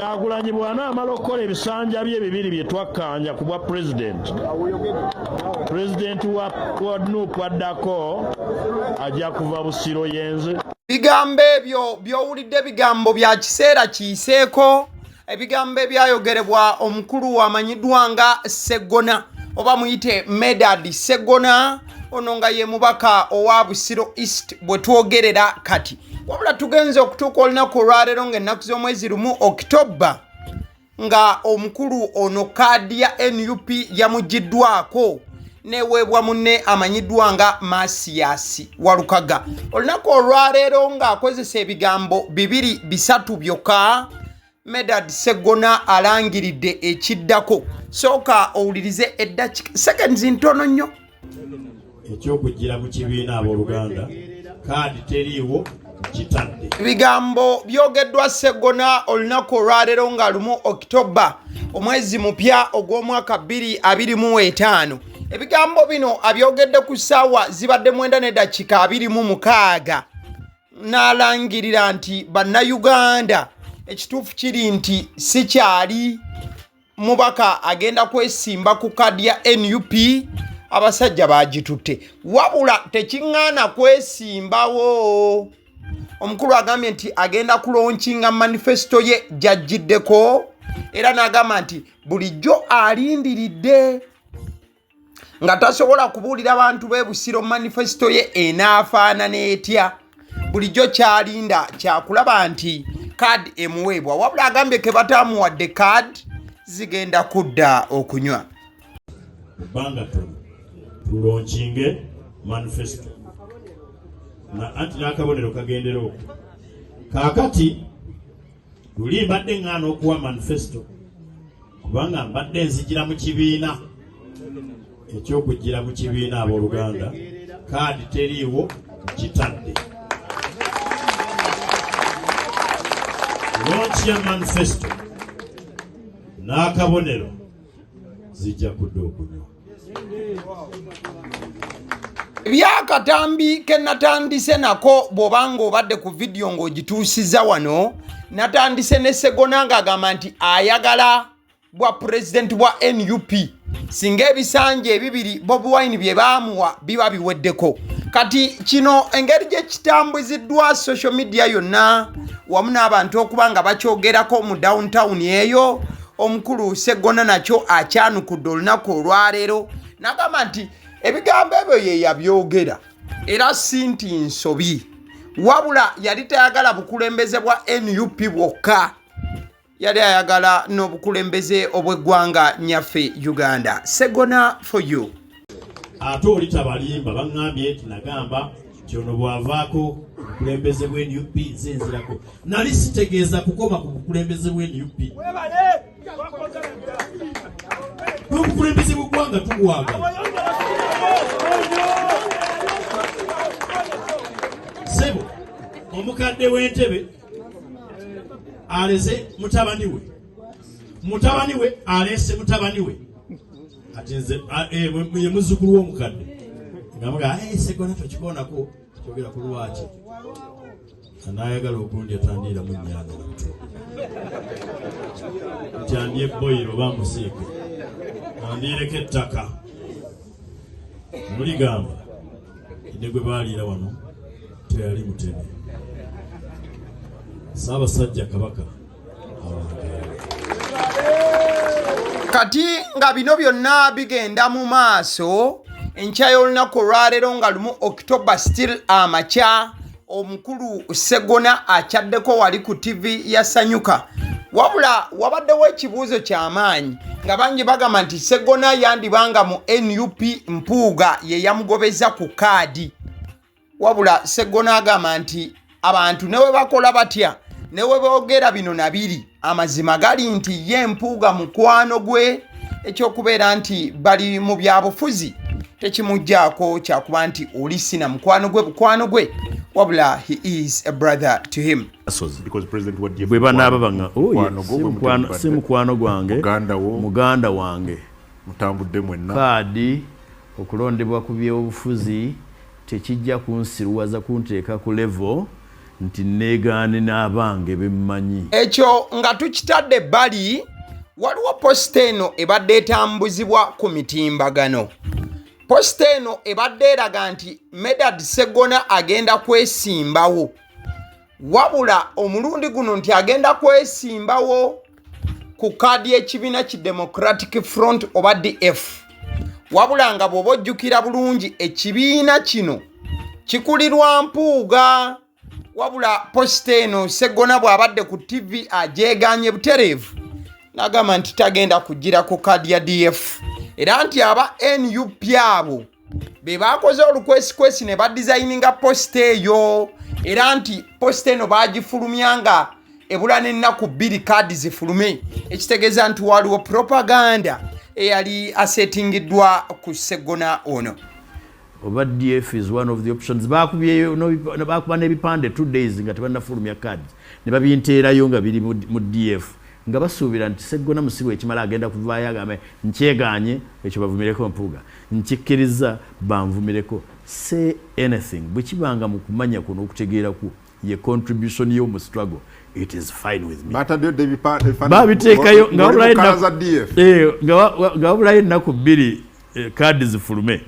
Agulanyi bwana amala okukola ebisanja bye bibiri bye twakkanya ku bwa president wa Nuupu addako ajja kuva Busiro yenze. Bigambo ebyo by'owulidde bigambo bya kiseera kiyiseeko, ebigambo ebyayogerebwa omukulu amanyiddwa nga Ssegona oba muyite Medad Ssegona, ono nga ye mubaka owa Busiro East bwe twogerera kati. Wabula tugenze okutuuka olunaku olwaleero ng'ennaku z'omwezi lumu Oktoba nga omukulu ono kaadi ya NUP yamugiddwako neweebwa munne amanyiddwa nga Masiyasi Walukagga. Olunaku olwaleero ng'akozesa ebigambo bibiri bisatu byokka, Medad Ssegona alangiridde ekiddako. Sooka owulirize eddakiika seconds ntono nnyo. Ekyokugira mu kibiina abooluganda kaadi teriiwo Abitadde. Ebigambo byogeddwa Ssegona olunaku olwaleero nga lumu Oktoba omwezi mupya ogw'omwaka 2025. Ebigambo bino abyogedde ku ssaawa zibadde 9:26 n'alangirira nti bannayuganda ekituufu kiri nti sikyali mubaka agenda kwesimba ku kaadi ya NUP abasajja bagitutte, wabula tekiŋŋaana kwesimbawo. Omukulu agambye nti agenda kulonkinga manifesto ye gy'ajjiddeko era n'agamba nti bulijjo alindiridde nga tasobola kubuulira abantu b'e Busiro manifesto ye enaafaanana etya. Bulijjo kyalinda kyakulaba nti kaadi emuweebwa, wabula agambye ke bataamuwadde kaadi zigenda kudda okunywa. Ebbanga tono tulonkinge manifesto anti n'akabonero kagendera okwo. Kaakati luli mbadde ŋŋaana okuwa manifesto kubanga mbadde nzijira mu kibiina. Ekyokugira mu kibiina abooluganda kaadi teriiwo Abitadde. Lonchi ya manifesto n'akabonero zijja kudda okunywa. Ebyakatambi ke natandise nako bw'obanga obadde ku vidiyo ng'ogituusiza wano, natandise ne Ssegona ng'agamba nti ayagala bwa pulezidenti bwa NUP singa ebisanja ebibiri Bobi Wine bye baamuwa biba biweddeko. Kati kino engeri gye kitambuziddwa social media yonna wamu n'abantu okuba nga bakyogerako mu downtown eyo, omukulu Ssegona nakyo akyanukudde olunaku olwaleero n'agamba nti ebigambo ebyo ye yabyogera era si nti nsobi, wabula yali tayagala bukulembeze bwa NUP bwokka, yali ayagala n'obukulembeze obw'eggwanga nyaffe Uganda. Ssegona for you. Ate oli tabalimba baŋŋambye nti nagamba nti ono bw'avaako obukulembeze bwe NUP zenzirako. Nali sitegeeza kukoma ku bukulembeze bwe NUP. N'obukulembeze bw'eggwanga tubwagala. Sebo omukadde w'entebe aleze mutabani we alese mutabani we ati nze ye muzzukulu w'omukadde ngamuga Ssegona tokikoonako kyogera ku lwaki anayagala okundya tandira mu nnyanja nti andye boyiro oba musiike andireko ettaka muligamba ine gwe baaliira wano teyali mutene. Ssaabasajja Kabaka kati nga bino byonna bigenda mu maaso, enkya y'olunaku olwaleero nga lumu Oktoba still amakya, omukulu Ssegona akyaddeko wali ku TV ya Sanyuka, wabula wabaddewo ekibuuzo ky'amaanyi nga bangi bagamba nti Ssegona yandibanga mu NUP Mpuuga ye yamugobeza ku kaadi, wabula Ssegona agamba nti abantu ne we bakola batya ne we boogera bino nabiri, amazima gali nti ye Mpuuga mukwano gwe, ekyokubeera nti bali mu byabufuzi tekimugjaako kyakuba nti oli sina mukwano gwe, wabula he is a brother to him. Bwe banaaba banga si mukwano gwange muganda wange, mutambudde mwenna kaadi okulondebwa ku byobufuzi tekijja kunsiruwaza kunteeka ku level nti neegaane n'abange bemmanyi. Ekyo nga tukitadde ebbali, waliwo posita eno ebadde etambuzibwa ku mitimbagano. Posita eno ebadde eraga nti Medad Ssegona agenda kwesimbawo. Wabula omulundi guno nti agenda kwesimbawo ku kaadi y'ekibiina ki Democratic Front oba DF. Wabula nga bw'oba ojjukira bulungi ekibiina kino kikulirwa Mpuuga. Wabula posita eno Ssegona bw'abadde ku TV agyeganye butereevu n'agamba nti tagenda kugira ku kaadi ya DF. Era nti aba NUP abo be bakoze olukwesikwesi ne badizayininga posita eyo. Era nti posita eno baagifulumya nga ebula n'ennaku 2 kaadi zifulume, ekitegeeza nti waliwo propaganda eyali asetingiddwa ku Ssegona ono. Oba DF is one of the options. Bakuba n'ebipande 2 days nga tebannafulumya cards ne babinteerayo nga biri mu DF nga basuubira nti Ssegona musibe ekimala agenda kuvaayo agambe nkyegaanye ekyo bavumireko Mpuuga, nkikkiriza banvumireko. Say anything bwe kibanga mu kumanya kuno okutegeera ku ye contribution yo mu struggle, it is fine with me. Babiteekayo nga wabulayo ennaku 2 kaadi zifulume.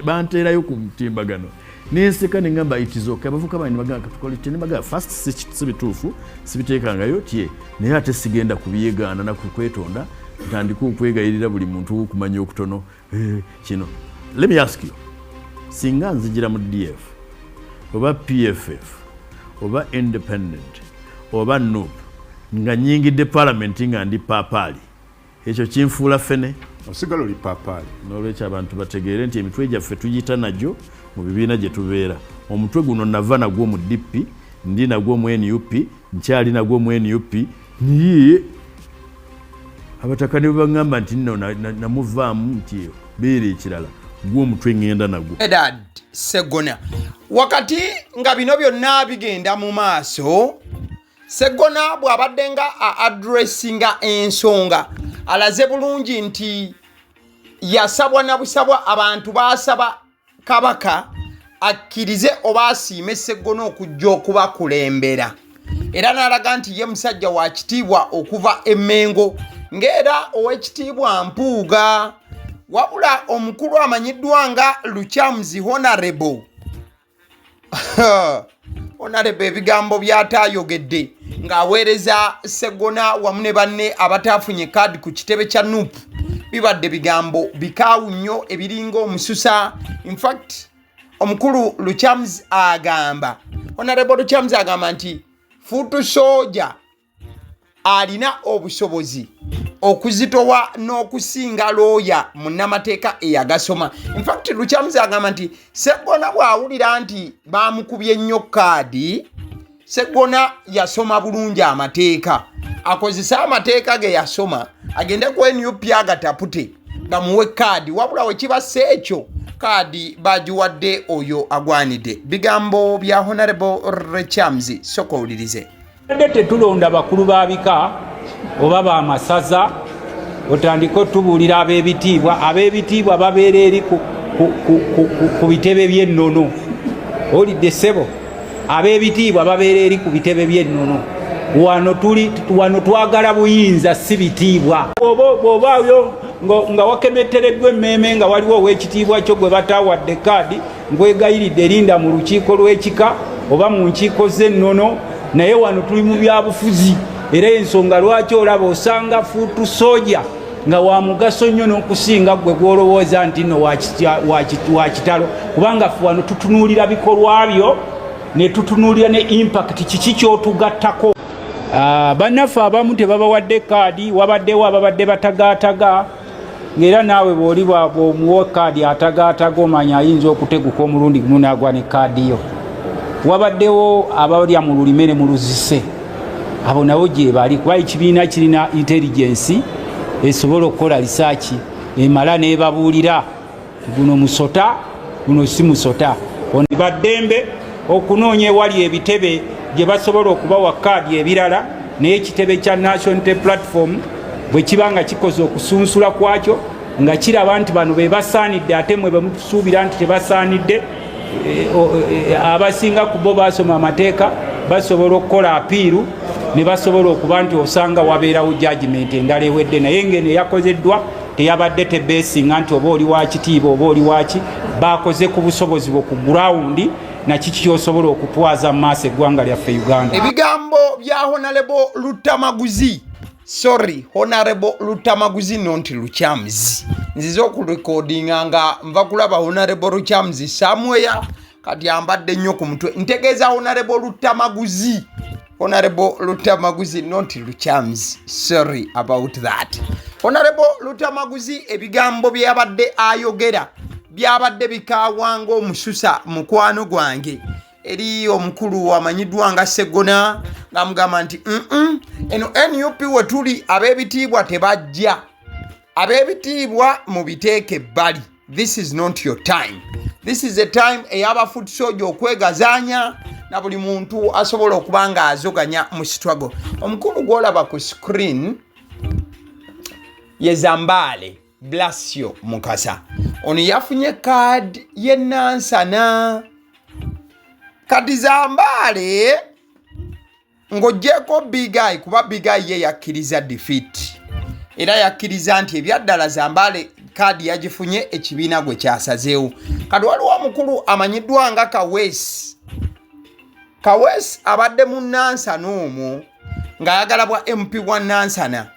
Banteerayo ku mutimbagano nenseka nengamba it is okay. Abavuka bani bagamba katukolite ne bagamba first si bituufu sibiteekangayo tie naye ate sigenda kubiyegaana na kukwetonda ntandika okwegayirira buli muntu okumanya okutono kino. Let me ask you, singa nzijira mu DF oba PFF oba independent oba NUP nga nyingidde parliament nga ndi papaali, ekyo kinfuula fene osigala oli papaali. N'olwekyo abantu bategeere nti emitwe gyaffe tugiyita nagyo mu bibiina gye tubeera. Omutwe guno nava nagwo mu DP, ndi nagwo mu NUP, nkyali nagwo mu NUP. Niye abataka ne bagamba nti nno namuvaamu nti beera ekirala gwo omutwe ngenda nagwo. Medad Ssegona wakati nga bino byonna bigenda mu maaso, Ssegona bw'abadde nga addressinga ensonga alaze bulungi nti yasabwa na busabwa abantu basaba kabaka akkirize oba asiime Ssegona okujja okubakulembera. Era n'alaga nti ye musajja wa kitiibwa okuva Emmengo ng'era ow'ekitiibwa Mpuuga. Wabula omukulu amanyiddwa nga Lutamaguzi Honorable Honorable ebigambo by'ataayogedde ng'aweereza Ssegona wamu ne banne abataafunye kaadi ku kitebe kya NUP bibadde bigambo bikaawu nnyo ebiringa omususa. In fact omukulu Lutamaguzi agamba, Honorable Lutamaguzi agamba nti fuutu soja alina obusobozi okuzitowa n'okusinga looya munnamateeka eyagasoma. In fact Lutamaguzi agamba nti Ssegona bw'awulira nti baamukubye nnyo kaadi, Ssegona yasoma bulungi amateeka, akozesa amateeka ge yasoma agende ku NUP agatapute gamuwe kaadi. Wabula we kibassa ekyo kaadi bagiwadde oyo agwanidde. Bigambo bya Honorable Lutamaguzi, soka owulirize. Tetulonda bakulu ba bika oba bamasaza otandika otubuulira ab'ebitiibwa babeera eri ku bitebe by'ennono. Olidde ssebo, ab'ebitiibwa babeera eri ku bitebe by'ennono. Wano twagala buyinza si bitiibwa. Bw'obaayo nga wakemettereddwa emmeeme nga waliwo ow'ekitiibwa kyo gwe bataawadde kaadi, nkwegayiridde erinda mu lukiiko lw'ekika oba mu nkiiko z'ennono. Naye wano tuli mu byabufuzi era ensonga lwaki olaba osanga fuutu soja nga wa mugaso nnyo n'okusinga gwe gw'olowooza nti nno wa kitalo, kubanga ffe wano tutunuulira bikolwa byo ne tutunuulira ne impact kiki kyotugattako. Bannaffe abamu tebabawadde kaadi, wabaddewo ababadde batagaataga, ng'era naawe bw'oli bw'omuwa kaadi atagaataga omanya ayinza okuteguka omulundi guno n'agwa ne kaadi yo. Wabaddewo abalya mu lulime ne mu luzise, abo nabo gye bali kuba ekibiina kirina intelligence esobola okukola risaaki emala n'ebabuulira guno musota guno si musota. Baddembe okunoonya ewali ebitebe gye basobola okubawa kaadi ebirala, naye ekitebe kya National Unity Platform bwe kiba nga kikoze okusunsula kwakyo nga kiraba nti bano be basaanidde ate mwe bemutusuubira nti tebasaanidde, abasinga ku bo basoma amateeka basobola okukola apiiru ne basobola okuba nti osanga wabeerawo judgment endala ewedde naye ngeno yakozeddwa teyabadde tebeesinga nti oba oli wakitiibwa oba oli waki bakoze ku busobozi bwe ku gurawundi nakiki kyosobola okutwaza mu maaso eggwanga lyaffe Uganda. Ebigambo bya Honorable Lutamaguzi, sorry, Honorable Lutamaguzi nonti Lukyamzi, nziza okurekodinga nga nva kulaba Honorable Lukyamzi somewhere kati ambadde nnyo ku mutwe. Ntegeeza Honorable Lutamaguzi, Honorable Lutamaguzi nonti Lukyamzi, sorry about that. Honorable Lutamaguzi ebigambo byabadde ayogera byabadde bikawanga omususa mukwano gwange eri omukulu amanyiddwa nga Ssegona ng'amugamba nti eno NUP we tuli ab'ebitiibwa tebajja, ab'ebitiibwa mubiteeke ebbali, this is not your time, this is a time ey'abafuti soja okwegazaanya na buli muntu asobola okuba nga azoganya mu struggle. Omukulu gw'olaba ku screen ye Zambale Blasio Mukasa, ono yafunye kaadi y'ennansana. Kati Zambale ng'oggyeko Bigayi kuba Bigayi ye yakkiriza defeat era yakkiriza nti ebyaddala Zambale kaadi yagifunye ekibiina gwe kyasazeewo. Kati waliwo omukulu amanyiddwa nga Kawesi abadde mu Nansana omwo ng'ayagala bwa MP wa Nansana,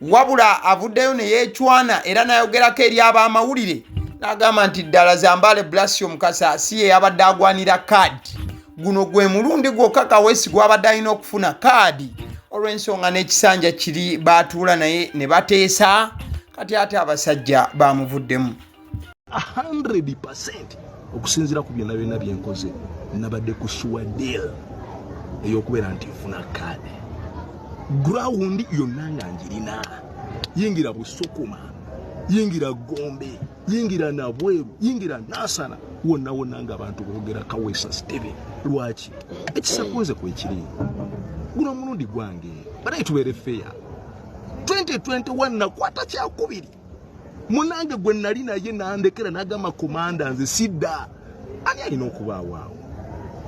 wabula avuddeyo ne yeecwana era n'ayogerako eri ab'amawulire n'agamba nti ddala Zambale Blasio Mukasa si ye yabadde agwanira kaadi, guno gwe mulundi gwokka Kawesi gwabadde alina okufuna kaadi olw'ensonga n'ekisanja kiri baatuula naye ne bateesa, kati ate abasajja bamuvuddemu 100% okusinziira ku byonna byonna byenkoze nabadde ku sure deal ey'okubeera nti nfuna kaadi. Ground yonna nga njirina, yingira Busukuma, yingira Gombe, yingira Nabweru, yingira Nansana, wonna nga abantu boogera Kawesa Steve. Lwaki ekisakoze kwekiri guno mulundi gwange banaye tubeere fair. 2021 nakwata kyakubiri munange gwe nali naye nandekera n'agamba komanda nze sidda, ani alina okubaawo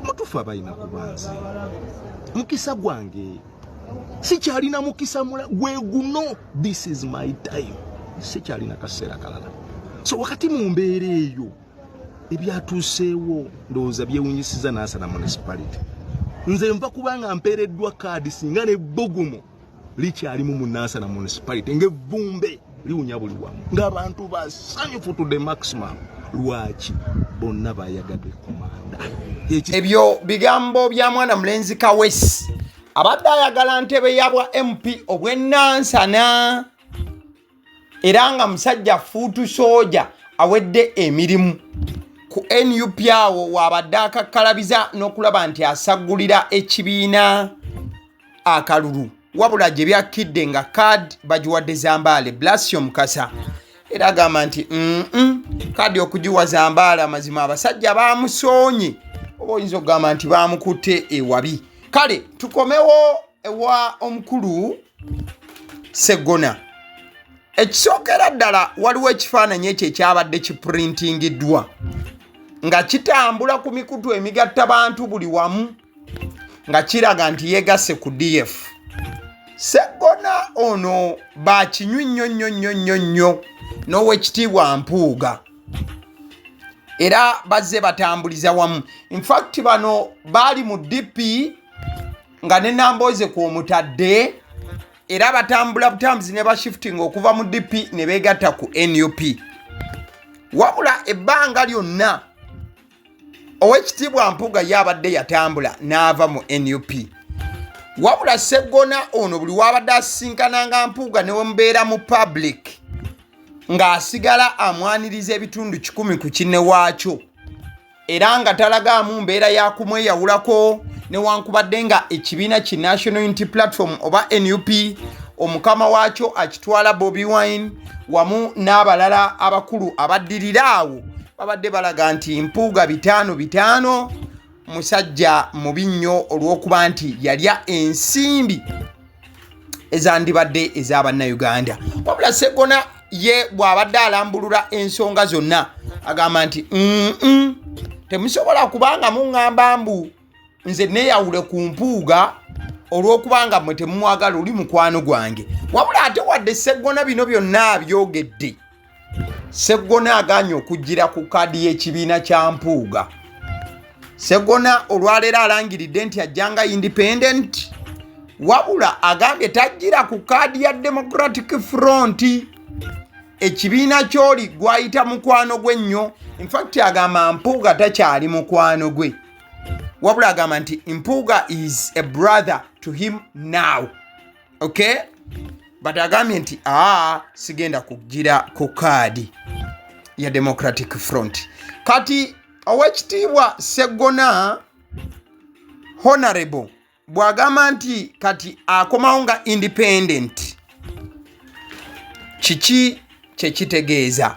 mutufu abalina kubanze mukisa gwange sikyalina mukisa mula gwe guno. This is my time, sikyalina kaseera kalala. So wakati mu mbeera eyo ebyatuuseewo ndowooza byewunyisiza Nansana municipality, nze nva kubanga mpeereddwa kaadi singa n'ebbugumu likyalimu mu Nansana municipality ng'evvumbe liwunya buli wamu ng'abantu basanyufu to the maximum. Lwaki bonna bayagadde komanda. Ebyo bigambo bya mwana mulenzi Kawesi abadde ayagala ntebe yabwa MP obw'e Nansana era nga musajja fuutu soja awedde emirimu ku NUP awo wabadde akakkalabiza n'okulaba nti asaggulira ekibiina akalulu, wabula gye byakkidde nga kaadi bagiwadde Zambale Blasio Mukasa era agamba nti kaadi okugiwa Zambale amazima abasajja bamusoonye, oba oyinza okugamba nti bamukutte ewabi. Kale tukomewo ewa omukulu Ssegona. Ekisookera ddala waliwo ekifaananyi ekyo ekyabadde kiprintingiddwa nga kitambula ku mikutu emigatta bantu buli wamu nga kiraga nti yegasse ku DF. Ssegona ono bakinywi nnyo n'owekitiibwa Mpuuga era bazze batambuliza wamu. In fact bano baali mu DP nga ne Nambooze ku Omutadde era batambula butambuzi ne bashifting okuva mu DP ne beegatta ku NUP. Wabula ebbanga lyonna owekitiibwa Mpuuga yabadde yatambula n'ava mu NUP. Wabula Ssegona ono buli wabadde asinkananga Mpuuga ne wemubeera mu public ng'asigala amwaniriza ebitundu 10 ku kinne waakyo era nga talagaamu mbeera ya kumweyawulako newankubadde nga ekibiina ki National Unity Platform oba NUP omukama waakyo akitwala Bobi Wine wamu n'abalala abakulu abaddirira awo babadde balaga nti Mpuuga 5 musajja mubi nnyo olw'okuba nti yalya ensimbi ezandibadde ez'Abannayuganda. Wabula Ssegona ye bw'abadde alambulula ensonga zonna agamba nti temusobola kubanga muŋŋamba mbu nze neeyawule ku Mpuuga olw'okubanga mmwe temumwagala oli mukwano gwange. Wabula ate wadde Ssegona bino byonna byogedde, Ssegona aganye okujjira ku kaadi y'ekibiina kya Mpuuga. Ssegona olwaleero alangiridde nti ajjanga independent, wabula agambye tajjira ku kaadi ya Democratic Front. Ekibiina ky'oli gwayita mukwano gwe nnyo. In fact agamba Mpuuga takyali mukwano gwe, wabula agamba nti Mpuuga is a brother to him now. Okay? But agambye nti sigenda kujjira ku kaadi ya Democratic Front. Kati owekitiibwa Ssegona Honorable bw'agamba nti kati akomawo nga independent, kiki kyekitegeeza?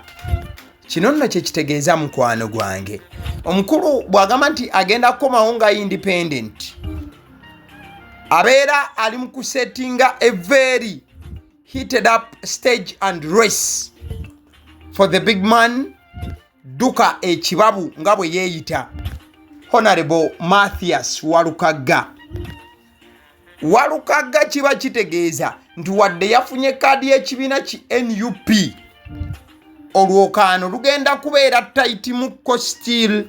Kino nno kyekitegeeza mukwano gwange. Omukulu bw'agamba nti agenda kukomawo nga independent, abeera ali mu kusettinga a very heated up stage and race for the big man Duka ekibabu nga bwe yeeyita Honorable Mathias Walukagga. Walukagga kiba kitegeeza nti wadde yafunye kaadi y'ekibiina ki NUP, olwokaano lugenda kubeera taiti mukko still,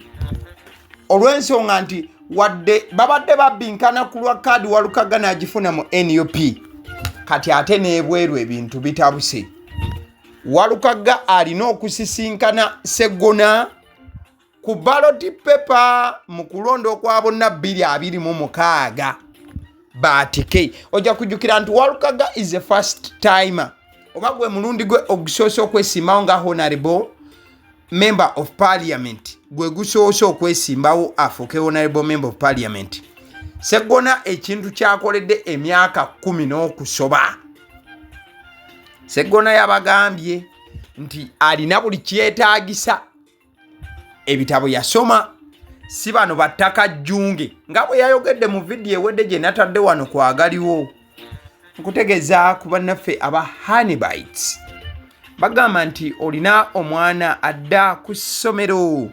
olw'ensonga nti wadde babadde babbinkana ku lwa kaadi Walukagga n'agifuna mu NUP, kati ate n'ebweru ebintu bitabuse. Walukagga alina okusisinkana Ssegona ku ballot paper mu kulonda okwa bonna 2026 baatike. Ojja kujjukira nti Walukagga is a first timer, oba gwe mulundi gwe ogusoose okwesimbawo nga honorable member of parliament, gwe gusoose okwesimbawo afuuke honorable member of parliament. Ssegona ekintu kyakoledde emyaka 10 n'okusoba. Ssegona yabagambye nti alina buli kyetaagisa. Ebitabo yasoma, si bano battaka jjunge nga bwe yayogedde mu vidiyo ewedde gye natadde wano ku Agaliwo. Nkutegeeza ku bannaffe aba Honeybites bagamba nti olina omwana adda ku ssomero,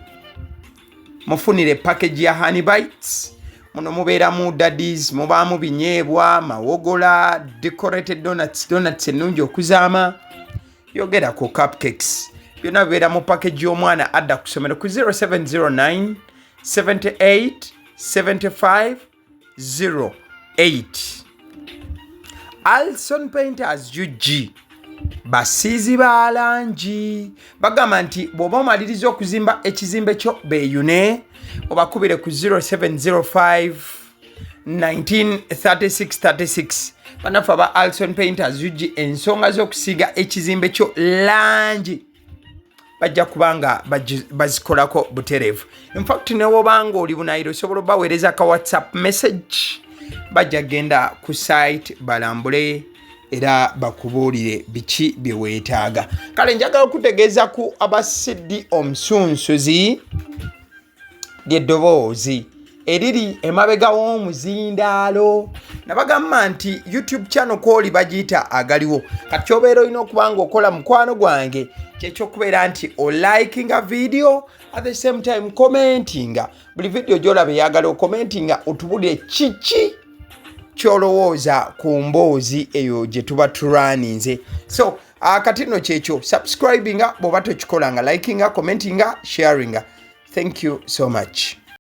mufunire package ya Honeybites. Muno mubeeramu daddies, mubaamu binyeebwa, mawogola, decorated donuts ennungi okuzaama, yogera ku cupcakes. Byonna bibeera mu package y'omwana adda ku ssomero ku 0709 78 75 08. Alson Painters UG basiizi ba langi bagamba nti bw'oba omaliriza okuzimba ekizimbe kyo beeyune, obakubire ku 0705 193636. Banafa ba Alson Painters UG ensonga z'okusiiga ekizimbe kyo langi bajja kubanga bazikolako butereevu. In fact newobanga oli bunayiro osobola obaweereza ka WhatsApp message, bajja genda ku site balambule era bakubuulire biki bye weetaaga. Kale njagala okutegeeza ku abasiddi omusunsuzi ly'eddoboozi eriri emabega w'omuzindaalo. Nabagamba nti YouTube channel kwoli bagiyita Agaliwo. Kati kyobeera olina okubanga okola mukwano gwange kyekyokubeera nti olikinga video at the same time commentinga. Buli video gy'olaba eyagala okomentinga otubulire kiki kyolowooza ku mboozi eyo gye tuba turaninze. So kati nno kyekyo subscribinga bw'oba tokikola nga likinga, commentinga, sharinga. Thank you so much.